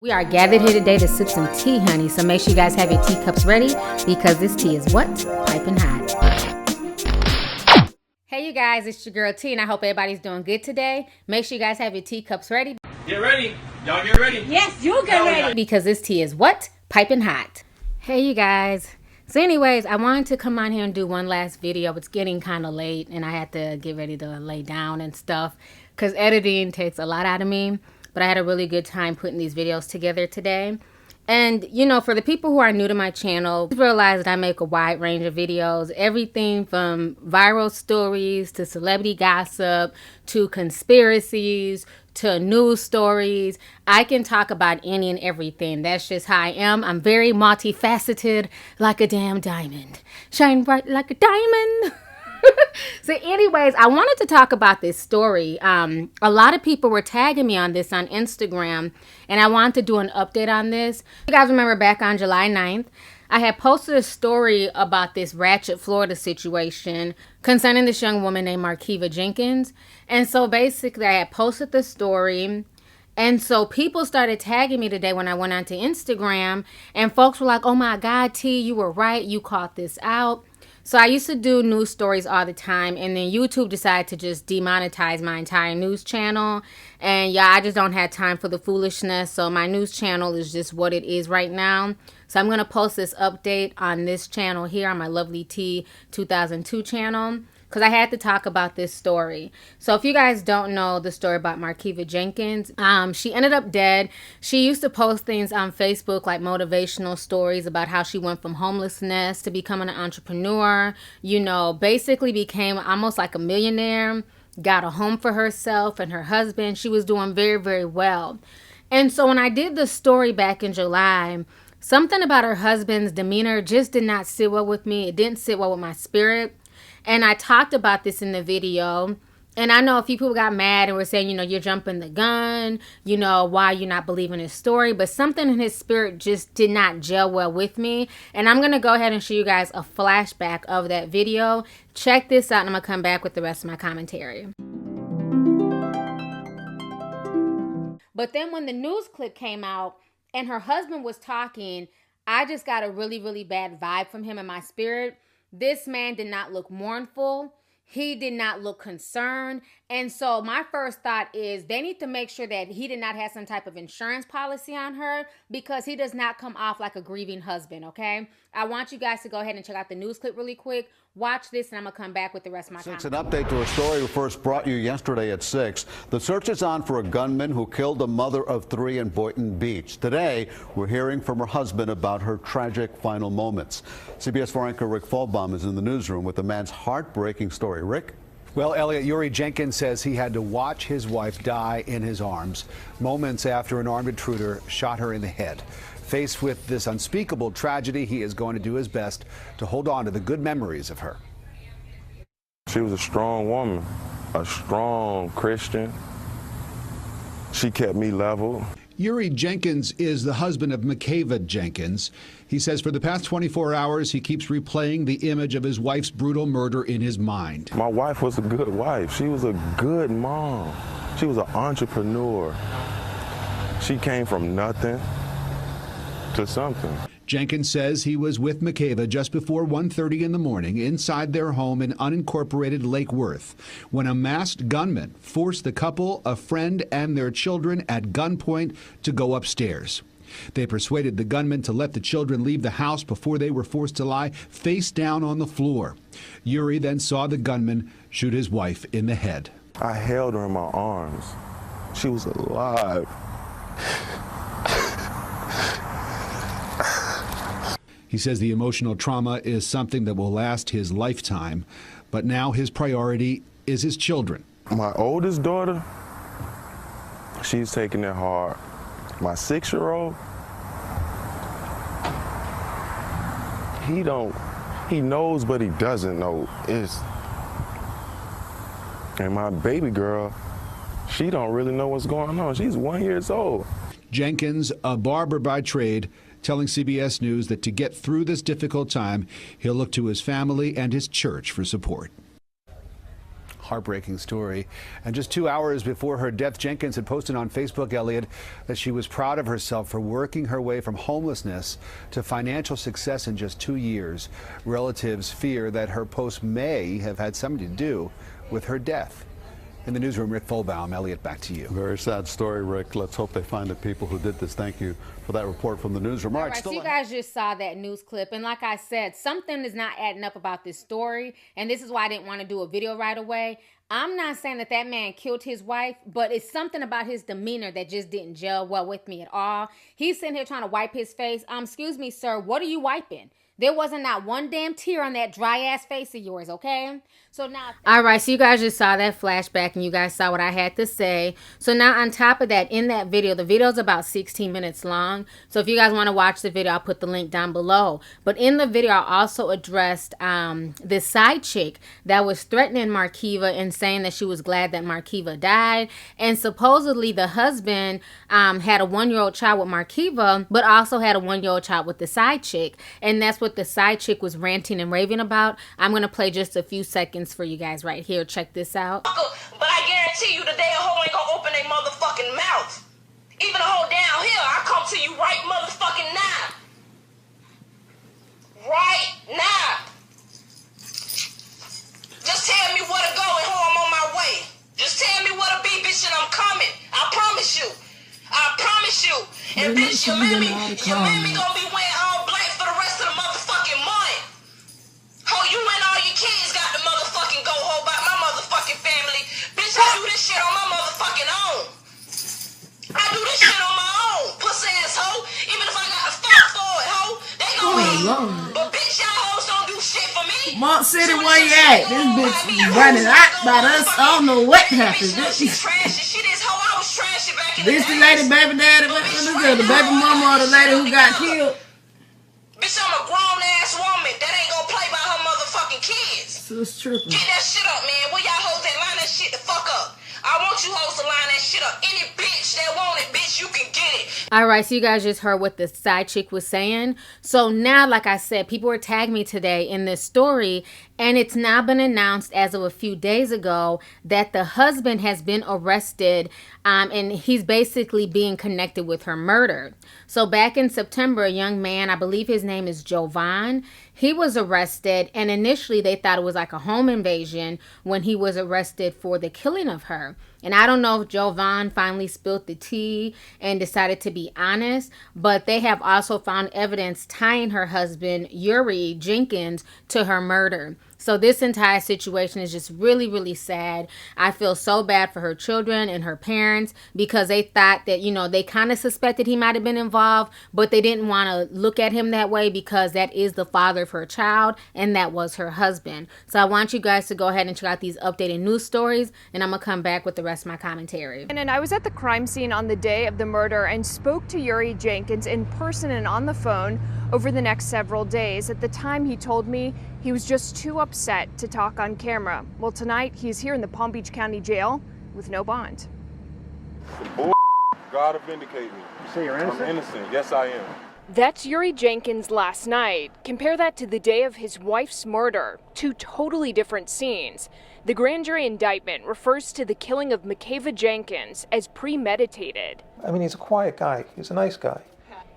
We are gathered here today to sip some tea, honey, so make sure you guys have your teacups ready because this tea is what? Piping hot. Hey, you guys, it's your girl T, and I hope everybody's doing good today. Make sure you guys have your teacups ready. Get ready. Y'all get ready. Yes, you get ready. Because this tea is what? Piping hot. Hey, you guys. So anyways, I wanted to come on here and do one last video. It's getting kind of late, and I had to get ready to lay down and stuff because editing takes a lot out of me. But I had a really good time putting these videos together today. And, you know, for the people who are new to my channel, realize that I make a wide range of videos. Everything from viral stories to celebrity gossip to conspiracies to news stories. I can talk about any and everything. That's just how I am. I'm very multifaceted, like a damn diamond. Shine bright like a diamond. So anyways, I wanted to talk about this story. A lot of people were tagging me on this on Instagram, and I wanted to do an update on this. You guys remember back on July 9th, I had posted a story about this Ratchet, Florida situation concerning this young woman named Makeva Jenkins. And so basically I had posted the story. And so people started tagging me today when I went onto Instagram, and folks were like, oh my God, T, you were right. You caught this out. So I used to do news stories all the time, and then YouTube decided to just demonetize my entire news channel. And yeah, I just don't have time for the foolishness. So my news channel is just what it is right now. So I'm going to post this update on this channel here on my Lovelyti 2002 channel, because I had to talk about this story. So if you guys don't know the story about Makeva Jenkins, she ended up dead. She used to post things on Facebook like motivational stories about how she went from homelessness to becoming an entrepreneur, you know, basically became almost like a millionaire, got a home for herself and her husband. She was doing very, very well. And so when I did the story back in July, something about her husband's demeanor just did not sit well with me. It didn't sit well with my spirit. And I talked about this in the video. And I know a few people got mad and were saying, you know, you're jumping the gun. You know, why you're not believing his story. But something in his spirit just did not gel well with me. And I'm going to go ahead and show you guys a flashback of that video. Check this out and I'm going to come back with the rest of my commentary. But then when the news clip came out and her husband was talking, I just got a really, really bad vibe from him in my spirit. This man did not look mournful. He did not look concerned. And so my first thought is they need to make sure that he did not have some type of insurance policy on her, because he does not come off like a grieving husband, okay? I want you guys to go ahead and check out the news clip really quick. Watch this, and I'm going to come back with the rest of my comments. An update to a story we first brought you yesterday at 6. The search is on for a gunman who killed a mother of 3 in Boynton Beach. Today, we're hearing from her husband about her tragic final moments. CBS 4 anchor Rick Fulbaum is in the newsroom with the man's heartbreaking story. Rick? Well, Elliot, Yuri Jenkins says he had to watch his wife die in his arms moments after an armed intruder shot her in the head. Faced with this unspeakable tragedy, he is going to do his best to hold on to the good memories of her. She was a strong woman, a strong Christian. She kept me level. Yuri Jenkins is the husband of Makeva Jenkins. He says for the past 24 hours, he keeps replaying the image of his wife's brutal murder in his mind. My wife was a good wife. She was a good mom. She was an entrepreneur. She came from nothing to something. Jenkins says he was with Makeva just before 1:30 in the morning inside their home in unincorporated Lake Worth when a masked gunman forced the couple, a friend, and their children at gunpoint to go upstairs. They persuaded the gunman to let the children leave the house before they were forced to lie face down on the floor. Yuri then saw the gunman shoot his wife in the head. I held her in my arms. She was alive. He says the emotional trauma is something that will last his lifetime, but now his priority is his children. My oldest daughter, she's taking it hard. My 6-year-old, he knows, but he doesn't know. And my baby girl, she don't really know what's going on. She's 1 year old. Jenkins, a barber by trade, telling CBS News that to get through this difficult time, he'll look to his family and his church for support. heartbreaking story. And just 2 hours before her death, Jenkins had posted on Facebook, Elliot, that she was proud of herself for working her way from homelessness to financial success in just 2 years. Relatives fear that her post may have had something to do with her death. In the newsroom, Rick Folbaum. Elliot, back to you. Very sad story, Rick. Let's hope they find the people who did this. Thank you for that report from the newsroom. All right, so you guys just saw that news clip. And like I said, something is not adding up about this story. And this is why I didn't want to do a video right away. I'm not saying that that man killed his wife, but it's something about his demeanor that just didn't gel well with me at all. He's sitting here trying to wipe his face. Excuse me, sir, what are you wiping? There wasn't not one damn tear on that dry ass face of yours, okay? So now, all right, so you guys just saw that flashback and you guys saw what I had to say. So now on top of that, in that video, the video is about 16 minutes long. So if you guys want to watch the video, I'll put the link down below. But in the video, I also addressed this side chick that was threatening Makeva and saying that she was glad that Makeva died. And supposedly the husband had a 1-year-old child with Makeva, but also had a 1-year-old child with the side chick. And that's what the side chick was ranting and raving about. I'm going to play just a few seconds for you guys right here. Check this out. But I guarantee you today a hoe ain't gonna open their motherfucking mouth. Even a hoe down here, I come to you right motherfucking now. Right now. Just tell me where to go and hoe, I'm on my way. Just tell me where to be, bitch, and I'm coming. I promise you. I promise you. And bitch, your mammy gonna be wearing all black for the rest of the motherfucking month. Ho, you and all your kids got to motherfucking go hoe about my motherfucking family. Bitch, I do this shit on my motherfucking own. I do this shit on my own, pussy ass hoe. Even if I got to fuck for it, hoe, they gon' eat. But bitch, y'all hoes don't do shit for me. Mont City, where you at? This bitch running out by us. I don't know what happened. She's trashy. She this hoe, I was trashy back in the This day. the lady, baby daddy, what is it? The baby mama or the lady who got killed? Bitch, I'm a grown ass woman that ain't gonna play by her motherfucking kids. So it's tripping. Get that shit up, man. Where y'all hoes that line that shit the fuck up? I want you hoes to line that shit up. Any bitch that want it, bitch, you can get it. All right, so you guys just heard what the side chick was saying. So now, like I said, people were tagging me today in this story, and it's now been announced as of a few days ago that the husband has been arrested, and he's basically being connected with her murder. So back in September, a young man, I believe his name is Jovan, he was arrested, and initially they thought it was like a home invasion when he was arrested for the killing of her. And I don't know if Jovan finally spilled the tea and decided to be honest, but they have also found evidence tying her husband, Yuri Jenkins, to her murder. So this entire situation is just really, really sad. I feel so bad for her children and her parents because they thought that, you know, they kind of suspected he might have been involved, but they didn't want to look at him that way because that is the father of her child and that was her husband. So I want you guys to go ahead and check out these updated news stories, and I'm going to come back with the rest of my commentary. And I was at the crime scene on the day of the murder and spoke to Yuri Jenkins in person and on the phone over the next several days. At the time, he told me he was just too upset to talk on camera. Well, tonight he's here in the Palm Beach County Jail with no bond. God will vindicate me. You say you're innocent? I'm innocent. Yes, I am. That's Yuri Jenkins last night. Compare that to the day of his wife's murder. Two totally different scenes. The grand jury indictment refers to the killing of Makeva Jenkins as premeditated. I mean, he's a quiet guy. He's a nice guy.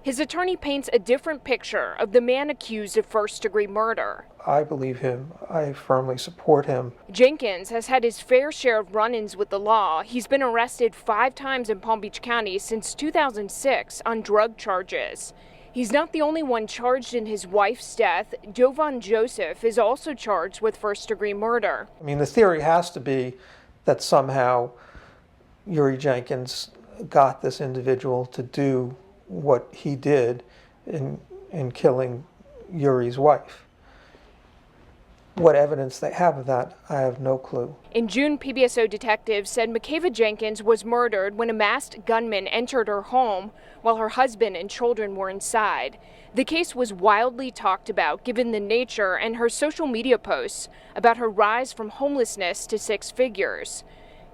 His attorney paints a different picture of the man accused of first-degree murder. I believe him. I firmly support him. Jenkins has had his fair share of run-ins with the law. He's been arrested 5 times in Palm Beach County since 2006 on drug charges. He's not the only one charged in his wife's death. Jovan Joseph is also charged with first-degree murder. I mean, the theory has to be that somehow Yuri Jenkins got this individual to do what he did in killing Yuri's wife. What evidence they have of that, I have no clue. In June, PBSO detectives said Makeva Jenkins was murdered when a masked gunman entered her home while her husband and children were inside. The case was wildly talked about given the nature and her social media posts about her rise from homelessness to 6 figures.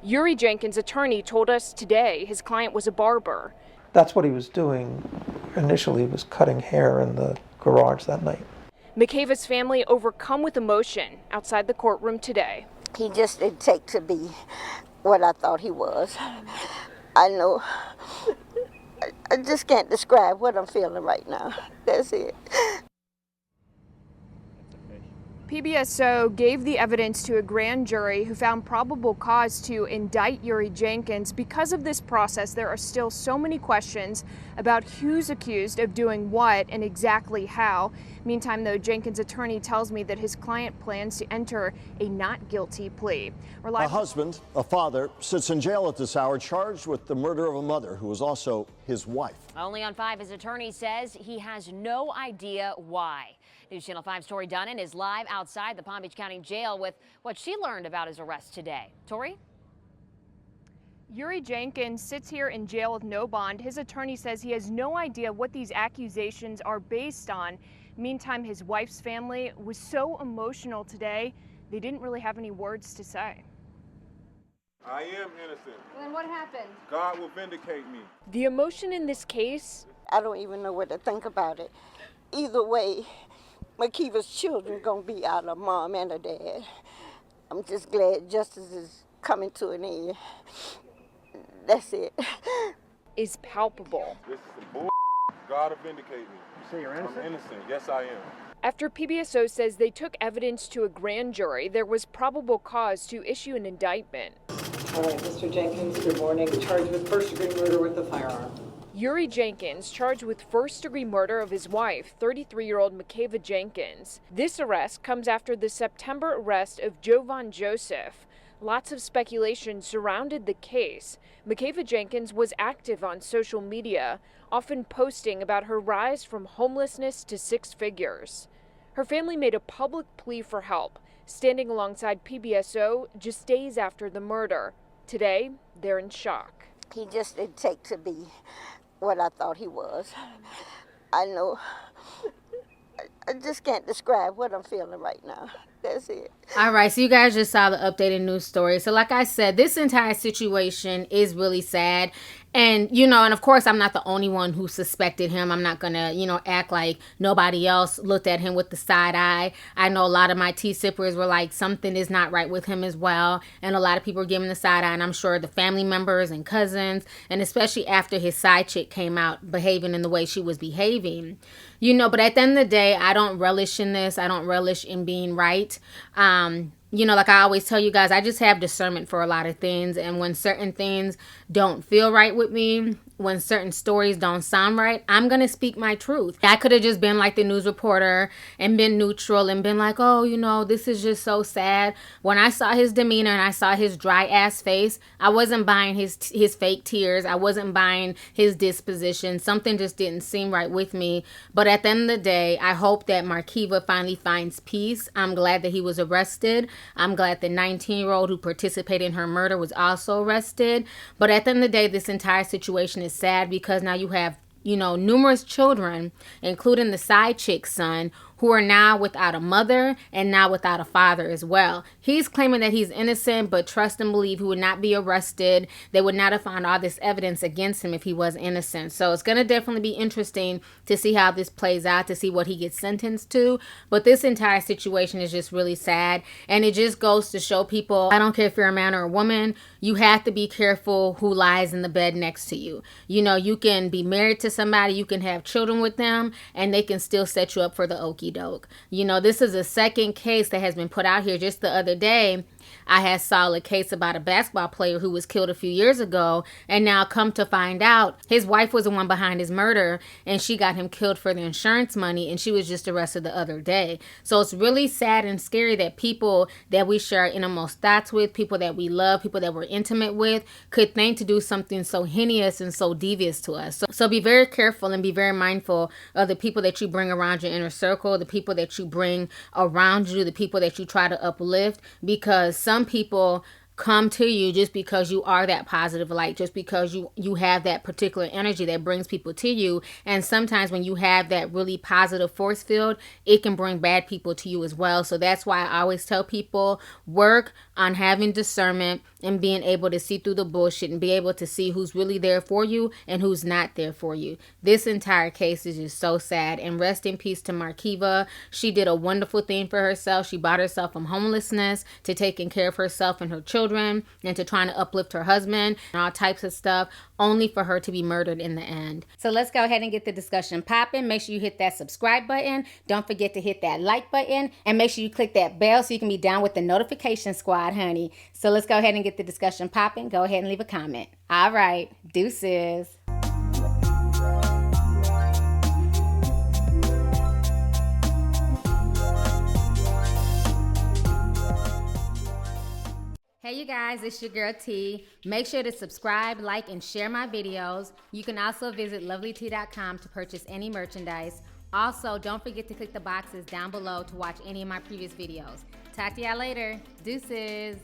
Yuri Jenkins' attorney told us today his client was a barber. That's what he was doing initially, was cutting hair in the garage that night. Makeva's family overcome with emotion outside the courtroom today. He just didn't take to be what I thought he was. I know. I just can't describe what I'm feeling right now. That's it. PBSO gave the evidence to a grand jury who found probable cause to indict Yuri Jenkins. Because of this process, there are still so many questions about who's accused of doing what and exactly how. Meantime, though, Jenkins' attorney tells me that his client plans to enter a not guilty plea. A husband, a father, sits in jail at this hour charged with the murder of a mother who was also his wife. Only on 5, his attorney says he has no idea why. News Channel 5's Tori Dunnan is live outside the Palm Beach County Jail with what she learned about his arrest today. Tori? Yuri Jenkins sits here in jail with no bond. His attorney says he has no idea what these accusations are based on. Meantime, his wife's family was so emotional today, they didn't really have any words to say. I am innocent. Then what happened? God will vindicate me. The emotion in this case? I don't even know what to think about it. Either way, Makeva's children gonna be out of mom and a dad. I'm just glad justice is coming to an end. That's it. Is palpable. This is some bull. God will vindicate me. You say you're innocent? I'm innocent. Yes, I am. After PBSO says they took evidence to a grand jury, there was probable cause to issue an indictment. All right, Mr. Jenkins, good morning. Charged with first-degree murder with a firearm. Yuri Jenkins charged with first-degree murder of his wife, 33-year-old Makeva Jenkins. This arrest comes after the September arrest of Jovan Joseph. Lots of speculation surrounded the case. Makeva Jenkins was active on social media, often posting about her rise from homelessness to 6 figures. Her family made a public plea for help, standing alongside PBSO just days after the murder. Today, they're in shock. He just didn't take to be what I thought he was. I know. I just can't describe what I'm feeling right now. That's it. All right, so you guys just saw the updated news story. So like I said, this entire situation is really sad. And, you know, and of course, I'm not the only one who suspected him. I'm not going to, you know, act like nobody else looked at him with the side eye. I know a lot of my tea sippers were like, something is not right with him as well. And a lot of people were giving the side eye. And I'm sure the family members and cousins, and especially after his side chick came out behaving in the way she was behaving. You know, but at the end of the day, I don't relish in this. I don't relish in being right. You know, like I always tell you guys, I just have discernment for a lot of things. And when certain things don't feel right with me, when certain stories don't sound right, I'm going to speak my truth. I could have just been like the news reporter and been neutral and been like, oh, you know, this is just so sad. When I saw his demeanor and I saw his dry ass face, I wasn't buying his fake tears. I wasn't buying his disposition. Something just didn't seem right with me. But at the end of the day, I hope that Makeva finally finds peace. I'm glad that he was arrested. I'm glad the 19-year-old who participated in her murder was also arrested. But at the end of the day, this entire situation is sad because now you have, you know, numerous children, including the side chick's son, who are now without a mother and now without a father as well. He's claiming that he's innocent, but trust and believe he would not be arrested. They would not have found all this evidence against him if he was innocent. So it's going to definitely be interesting to see how this plays out, to see what he gets sentenced to. But this entire situation is just really sad. And it just goes to show people, I don't care if you're a man or a woman, you have to be careful who lies in the bed next to you. You know, you can be married to somebody, you can have children with them, and they can still set you up for the okie doke. You know, this is a second case that has been put out here. Just the other day, I had saw a case about a basketball player who was killed a few years ago, and now come to find out his wife was the one behind his murder, and she got him killed for the insurance money, and she was just arrested the other day. So it's really sad and scary that people that we share innermost thoughts with, people that we love, people that we're intimate with, could think to do something so heinous and so devious to us. So be very careful and be very mindful of the people that you bring around your inner circle, the people that you bring around you, the people that you try to uplift, because some people come to you just because you are that positive light, just because you have that particular energy that brings people to you. And sometimes when you have that really positive force field, it can bring bad people to you as well. So that's why I always tell people, work on having discernment and being able to see through the bullshit and be able to see who's really there for you and who's not there for you. This entire case is just so sad. And rest in peace to Makeva. She did a wonderful thing for herself. She bought herself from homelessness to taking care of herself and her children and to trying to uplift her husband and all types of stuff, only for her to be murdered in the end. So let's go ahead and get the discussion popping. Make sure you hit that subscribe button. Don't forget to hit that like button and make sure you click that bell so you can be down with the notification squad, honey. So let's go ahead and get the discussion popping. Go ahead and leave a comment. All right, deuces. Hey you guys, it's your girl T. Make sure to subscribe, like, and share my videos. You can also visit Lovelyti.com to purchase any merchandise. Also, don't forget to click the boxes down below to watch any of my previous videos. Talk to y'all later. Deuces.